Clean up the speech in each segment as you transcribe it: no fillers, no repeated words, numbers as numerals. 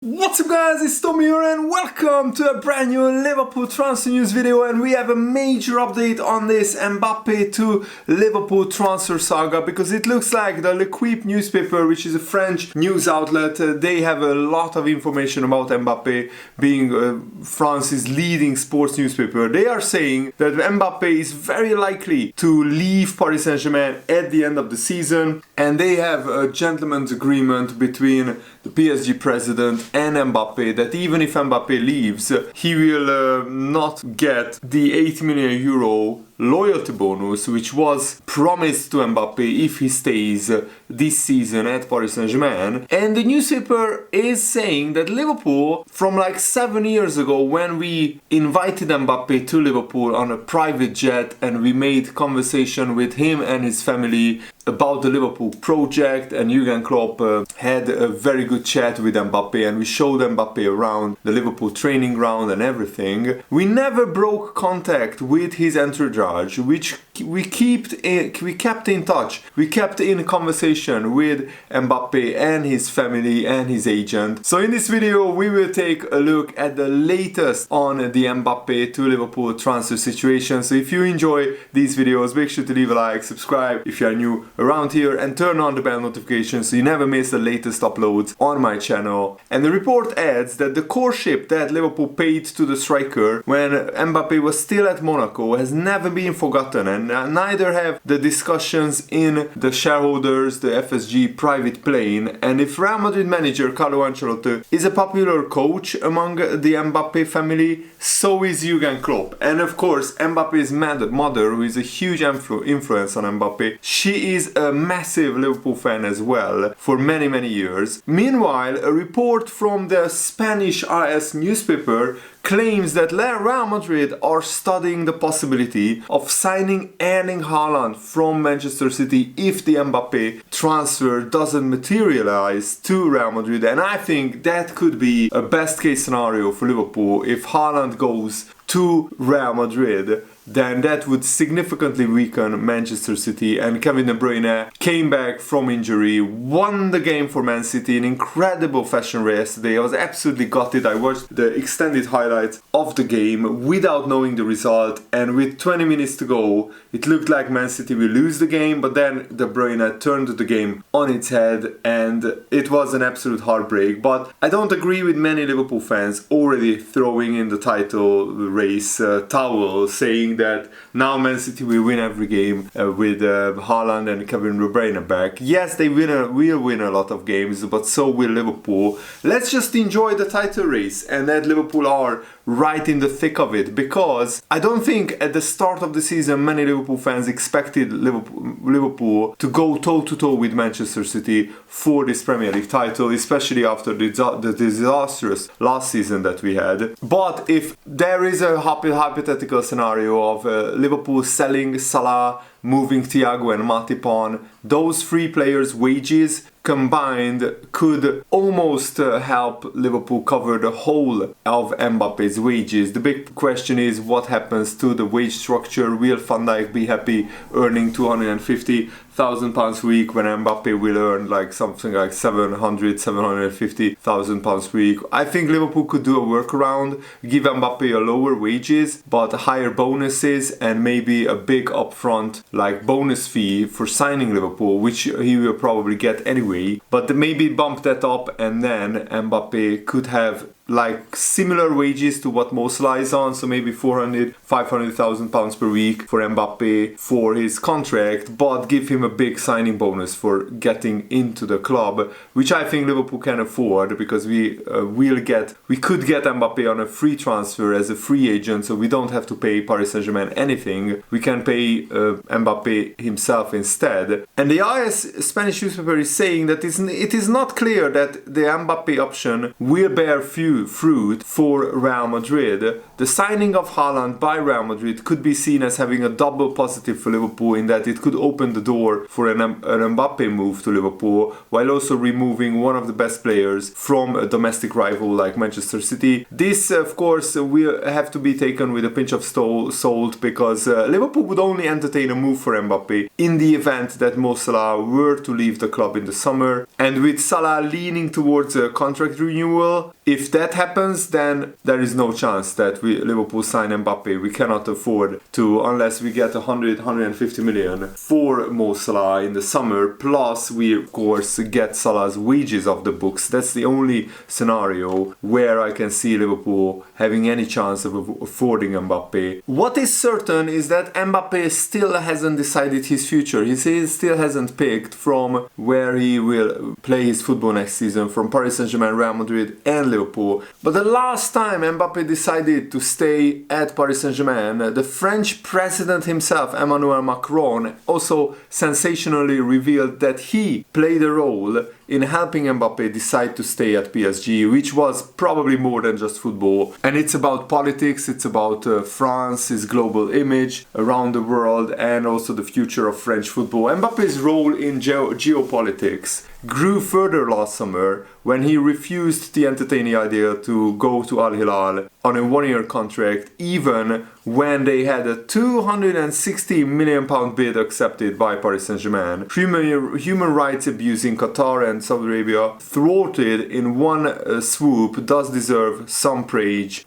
What's up guys, it's Tommy here and welcome to a brand new Liverpool transfer news video, and we have a major update on this Mbappe to Liverpool transfer saga, because it looks like the L'Equipe newspaper, which is a French news outlet, they have a lot of information about Mbappe being France's leading sports newspaper. They are saying that Mbappe is very likely to leave Paris Saint-Germain at the end of the season, and they have a gentleman's agreement between the PSG president and Mbappe that even if Mbappe leaves, he will not get the 80 million euro loyalty bonus which was promised to Mbappe if he stays this season at Paris Saint-Germain. And the newspaper is saying that Liverpool, from like 7 years ago when we invited Mbappe to Liverpool on a private jet and we made conversation with him and his family about the Liverpool project, and Jurgen Klopp had a very good chat with Mbappe and we showed Mbappe around the Liverpool training ground and everything. We never broke contact with his entourage, which we kept in touch. We kept in conversation with Mbappe and his family and his agent. So in this video we will take a look at the latest on the Mbappe to Liverpool transfer situation. So if you enjoy these videos, make sure to leave a like, subscribe if you are new around here, and turn on the bell notification so you never miss the latest uploads on my channel. And the report adds that the courtship that Liverpool paid to the striker when Mbappe was still at Monaco has never been forgotten, and neither have the discussions in the shareholders, the FSG private plane. And if Real Madrid manager Carlo Ancelotti is a popular coach among the Mbappe family, so is Jurgen Klopp. And of course Mbappe's mother, who is a huge influence on Mbappe, she is a massive Liverpool fan as well for many years. Meanwhile, a report from the Spanish AS newspaper claims that Real Madrid are studying the possibility of signing Erling Haaland from Manchester City if the Mbappe transfer doesn't materialize to Real Madrid. And I think that could be a best case scenario for Liverpool. If Haaland goes to Real Madrid, then that would significantly weaken Manchester City. And Kevin De Bruyne came back from injury, won the game for Man City in incredible fashion yesterday. I was absolutely gutted. I watched the extended highlights of the game without knowing the result, and with 20 minutes to go it looked like Man City will lose the game, but then De Bruyne turned the game on its head and it was an absolute heartbreak. But I don't agree with many Liverpool fans already throwing in the title race towel, saying that now Man City will win every game with Haaland and Kevin De Bruyne back. Yes, they will win a lot of games, but so will Liverpool. Let's just enjoy the title race and that Liverpool are right in the thick of it, because I don't think at the start of the season many Liverpool fans expected Liverpool to go toe-to-toe with Manchester City for this Premier League title, especially after the disastrous last season that we had. But if there is a hypothetical scenario of Liverpool selling Salah, moving Thiago and Matip on, those three players' wages combined could almost help Liverpool cover the whole of Mbappe's wages. The big question is what happens to the wage structure. Will Van Dijk be happy earning £250,000 a week when Mbappe will earn like something like £750,000 a week? I think Liverpool could do a workaround, give Mbappe a lower wages but higher bonuses, and maybe a big upfront like bonus fee for signing Liverpool, which he will probably get anyway, but maybe bump that up, and then Mbappe could have like similar wages to what Mo Salah is on, so maybe 500,000 pounds per week for Mbappe for his contract, but give him a big signing bonus for getting into the club, which I think Liverpool can afford, because we could get Mbappe on a free transfer as a free agent, so we don't have to pay Paris Saint-Germain anything. We can pay Mbappe himself instead. And the Spanish newspaper is saying that it is not clear that the Mbappe option will bear fruit fruit for Real Madrid. The signing of Haaland by Real Madrid could be seen as having a double positive for Liverpool, in that it could open the door for an Mbappe move to Liverpool, while also removing one of the best players from a domestic rival like Manchester City. This, of course, will have to be taken with a pinch of salt, because Liverpool would only entertain a move for Mbappe in the event that Mo Salah were to leave the club in the summer. And with Salah leaning towards a contract renewal, if that happens, then there is no chance that Liverpool sign Mbappe. We cannot afford to, unless we get 150 million for Mo Salah in the summer, plus we of course get Salah's wages off the books. That's the only scenario where I can see Liverpool having any chance of affording Mbappe. What is certain is that Mbappe still hasn't decided his future. He still hasn't picked from where he will play his football next season, from Paris Saint-Germain, Real Madrid and Liverpool. But the last time Mbappe decided to stay at Paris Saint-Germain, the French president himself, Emmanuel Macron, also sensationally revealed that he played a role in helping Mbappe decide to stay at PSG, which was probably more than just football. And it's about politics, it's about France, his global image around the world, and also the future of French football. Mbappe's role in geopolitics grew further last summer when he refused to entertain the idea to go to Al Hilal on a one-year contract, even when they had a £260 million bid accepted by Paris Saint-Germain. Human rights abuse in Qatar and Saudi Arabia, thwarted in one swoop, does deserve some praise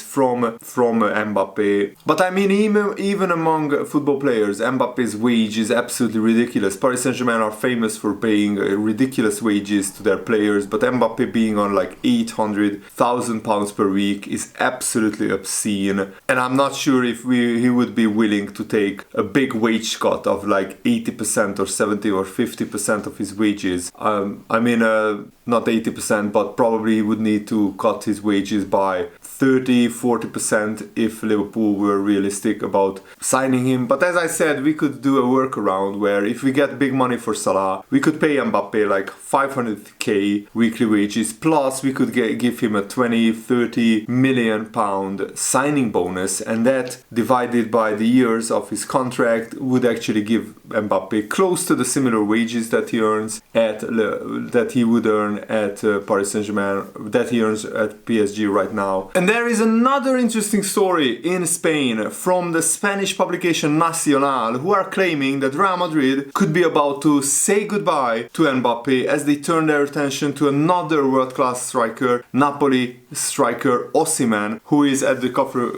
from Mbappe. But I mean, even among football players, Mbappe's wage is absolutely ridiculous. Paris Saint-Germain are famous for paying ridiculous wages to their players, but Mbappe being on like £800,000 per week is absolutely obscene. And I'm not sure if he would be willing to take a big wage cut of like 80% or 70 or 50% of his wages. Not 80%, but probably he would need to cut his wages by 30-40% if Liverpool were realistic about signing him. But as I said, we could do a workaround where if we get big money for Salah, we could pay Mbappe like 500k weekly wages, plus we could give him a 20-30 million pound signing bonus, and that divided by the years of his contract would actually give Mbappe close to the similar wages that he earns that he would earn at Paris Saint-Germain, that he earns at PSG right now. And there is another interesting story in Spain from the Spanish publication Nacional, who are claiming that Real Madrid could be about to say goodbye to Mbappe as they turn their attention to another world-class striker, Napoli striker Osimhen, who is at the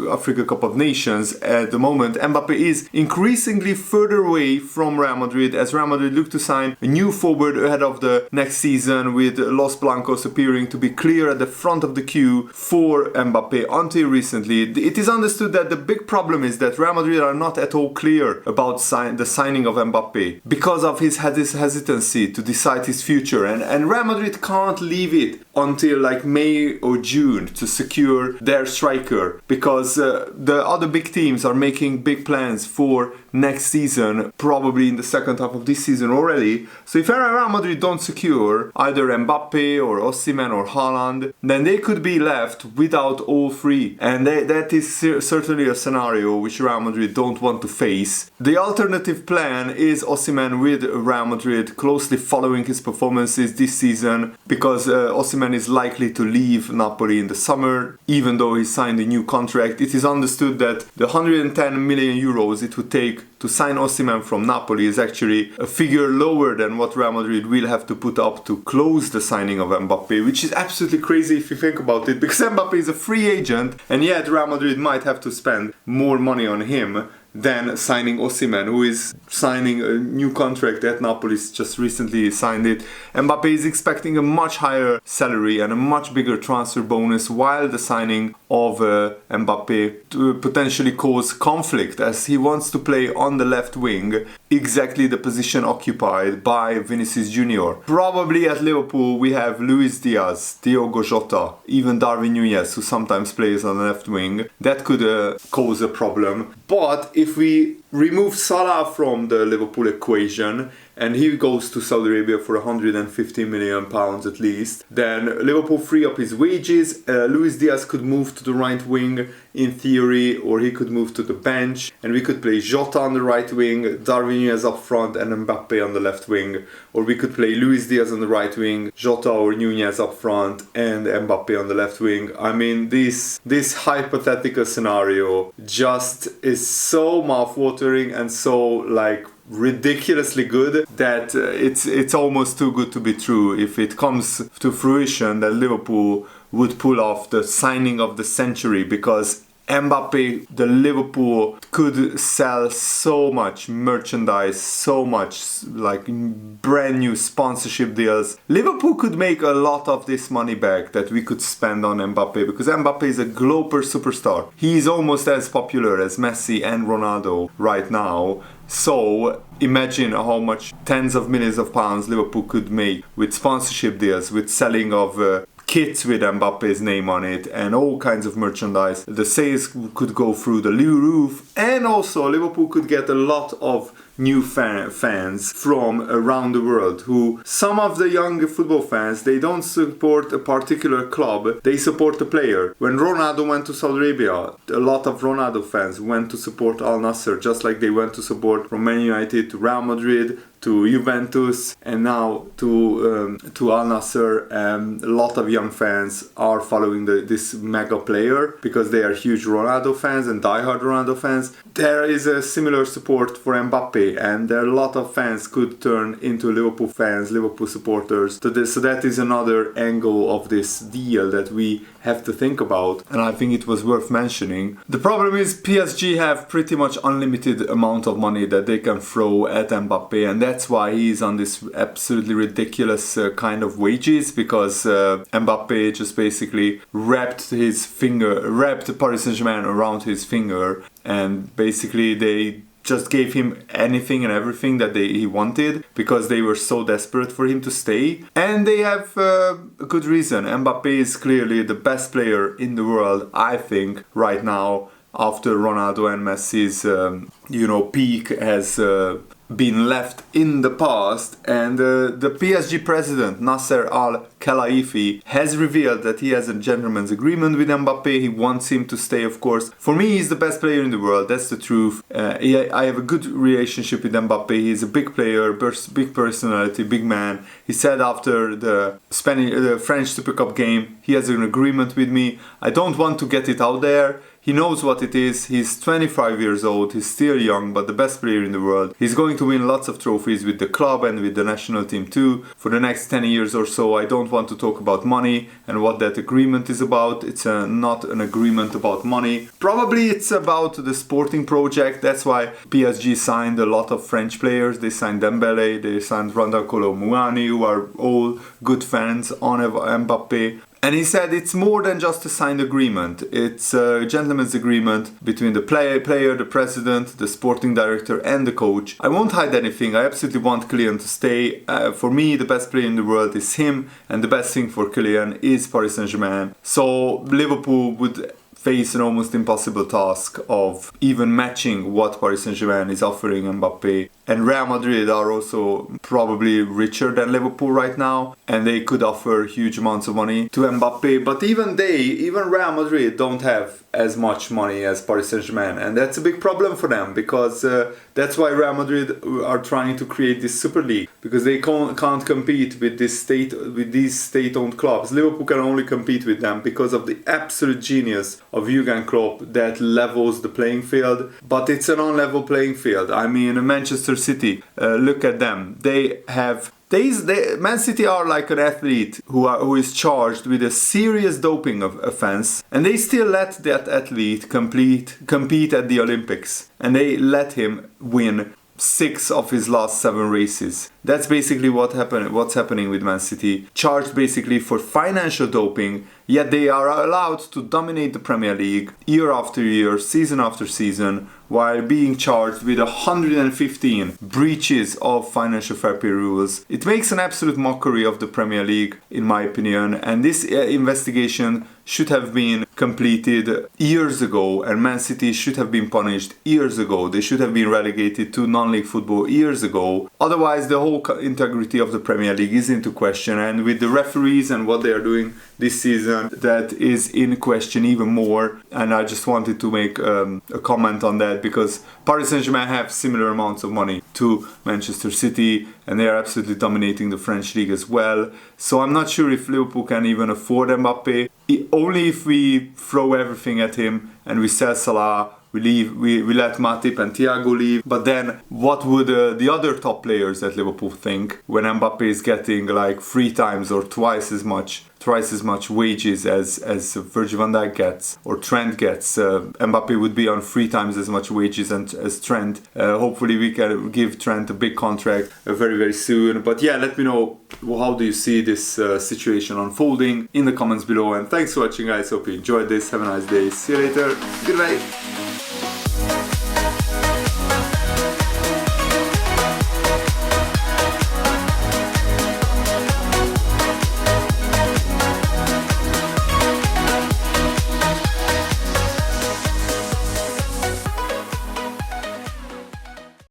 Africa Cup of Nations at the moment. Mbappe is increasingly further away from Real Madrid as Real Madrid look to sign a new forward ahead of the next season, with Los Blancos appearing to be clear at the front of the queue for Mbappe until recently. It is understood that the big problem is that Real Madrid are not at all clear about the signing of Mbappe because of his hesitancy to decide his future, and Real Madrid can't leave it until like May or June to secure their striker, because the other big teams are making big plans for next season, probably in the second half of this season already. So if Real Madrid don't secure either Mbappe or Osimhen or Haaland, then they could be left without all three, and that is certainly a scenario which Real Madrid don't want to face. The alternative plan is Osimhen with Real Madrid closely following his performances this season, because Osimhen is likely to leave Napoli in the summer, even though he signed a new contract. It is understood that the 110 million euros it would take to sign Osimhen from Napoli is actually a figure lower than what Real Madrid will have to put up to close the signing of Mbappe, which is absolutely crazy if you think about it, because Mbappe is a free agent, and yet Real Madrid might have to spend more money on him than signing Osimhen, who is signing a new contract at Napoli, just recently signed it. Mbappe is expecting a much higher salary and a much bigger transfer bonus, while the signing of Mbappe to potentially cause conflict, as he wants to play on the left wing, exactly the position occupied by Vinicius Junior. Probably at Liverpool we have Luis Diaz, Diogo Jota, even Darwin Núñez, who sometimes plays on the left wing. That could cause a problem. But if we remove Salah from the Liverpool equation and he goes to Saudi Arabia for 150 million pounds at least, then Liverpool free up his wages. Luis Diaz could move to the right wing in theory, or he could move to the bench, and we could play Jota on the right wing, Darwin Nunez up front and Mbappe on the left wing, or we could play Luis Diaz on the right wing, Jota or Nunez up front and Mbappe on the left wing. I mean, this hypothetical scenario just is so mouth-watering and so like ridiculously good that it's almost too good to be true. If it comes to fruition, that Liverpool would pull off the signing of the century, because Mbappe, the Liverpool could sell so much merchandise, so much like brand new sponsorship deals. Liverpool could make a lot of this money back that we could spend on Mbappe, because Mbappe is a global superstar. He is almost as popular as Messi and Ronaldo right now. So imagine how much tens of millions of pounds Liverpool could make with sponsorship deals, with selling of kits with Mbappe's name on it and all kinds of merchandise. The sales could go through the roof, and also Liverpool could get a lot of new fans from around the world, who some of the young football fans, they don't support a particular club, they support a player. When Ronaldo went to Saudi Arabia, a lot of Ronaldo fans went to support Al Nassr, just like they went to support from Man United to Real Madrid to Juventus and now to Al Nassr. A lot of young fans are following this mega player because they are huge Ronaldo fans and diehard Ronaldo fans. There is a similar support for Mbappe, and there are a lot of fans could turn into Liverpool fans, Liverpool supporters. So that is another angle of this deal that we have to think about, and I think it was worth mentioning. The problem is PSG have pretty much unlimited amount of money that they can throw at Mbappe, and that's why he's on this absolutely ridiculous kind of wages, because Mbappe just basically wrapped Paris Saint-Germain around his finger, and basically they just gave him anything and everything that he wanted, because they were so desperate for him to stay. And they have a good reason. Mbappe is clearly the best player in the world, I think, right now, after Ronaldo and Messi's peak has been left in the past. And the PSG president, Nasser Al-Khelaifi, has revealed that he has a gentleman's agreement with Mbappe. He wants him to stay, of course. For me, he's the best player in the world, that's the truth. I have a good relationship with Mbappe. He's a big player, big personality, big man. He said after the French Super Cup game, he has an agreement with me. I don't want to get it out there. He knows what it is. He's 25 years old. He's still young, but the best player in the world. He's going to win lots of trophies with the club and with the national team too for the next 10 years or so. I don't want to talk about money and what that agreement is about. It's not an agreement about money. Probably it's about the sporting project. That's why PSG signed a lot of French players. They signed Dembele, they signed Randal Kolo Muani, who are all good fans on Mbappe. And he said it's more than just a signed agreement. It's a gentleman's agreement between the player, the president, the sporting director and the coach. I won't hide anything. I absolutely want Kylian to stay. For me, the best player in the world is him, and the best thing for Kylian is Paris Saint-Germain. So Liverpool would face an almost impossible task of even matching what Paris Saint-Germain is offering Mbappe. And Real Madrid are also probably richer than Liverpool right now, and they could offer huge amounts of money to Mbappe. But even Real Madrid don't have as much money as Paris Saint-Germain, and that's a big problem for them, because that's why Real Madrid are trying to create this Super League, because they can't compete with these state-owned clubs. Liverpool can only compete with them because of the absolute genius of Jurgen Klopp that levels the playing field. But it's an unlevel playing field. I mean, Manchester City, look at them. Man City are like an athlete who is charged with a serious doping offense, and they still let that athlete compete at the Olympics, and they let him win 6 of his last 7 races. That's basically what's happening with Man City. Charged basically for financial doping, yet they are allowed to dominate the Premier League year after year, season after season, while being charged with 115 breaches of financial fair play rules. It makes an absolute mockery of the Premier League, in my opinion, and this investigation should have been completed years ago, and Man City should have been punished years ago. They should have been relegated to non-league football years ago. Otherwise, the whole integrity of the Premier League is into question, and with the referees and what they are doing this season, that is in question even more. And I just wanted to make a comment on that, because Paris Saint-Germain have similar amounts of money to Manchester City, and they are absolutely dominating the French league as well. So I'm not sure if Liverpool can even afford Mbappe. Only if we throw everything at him and we sell Salah, we let Matip and Thiago leave. But then what would the other top players at Liverpool think when Mbappe is getting like 3 times or twice as much wages as Virgil van Dijk gets or Trent gets? Mbappe would be on 3 times as much wages as Trent. Hopefully we can give Trent a big contract very, very soon. But yeah, let me know, how do you see this situation unfolding in the comments below. And thanks for watching, guys. Hope you enjoyed this. Have a nice day. See you later. Goodbye.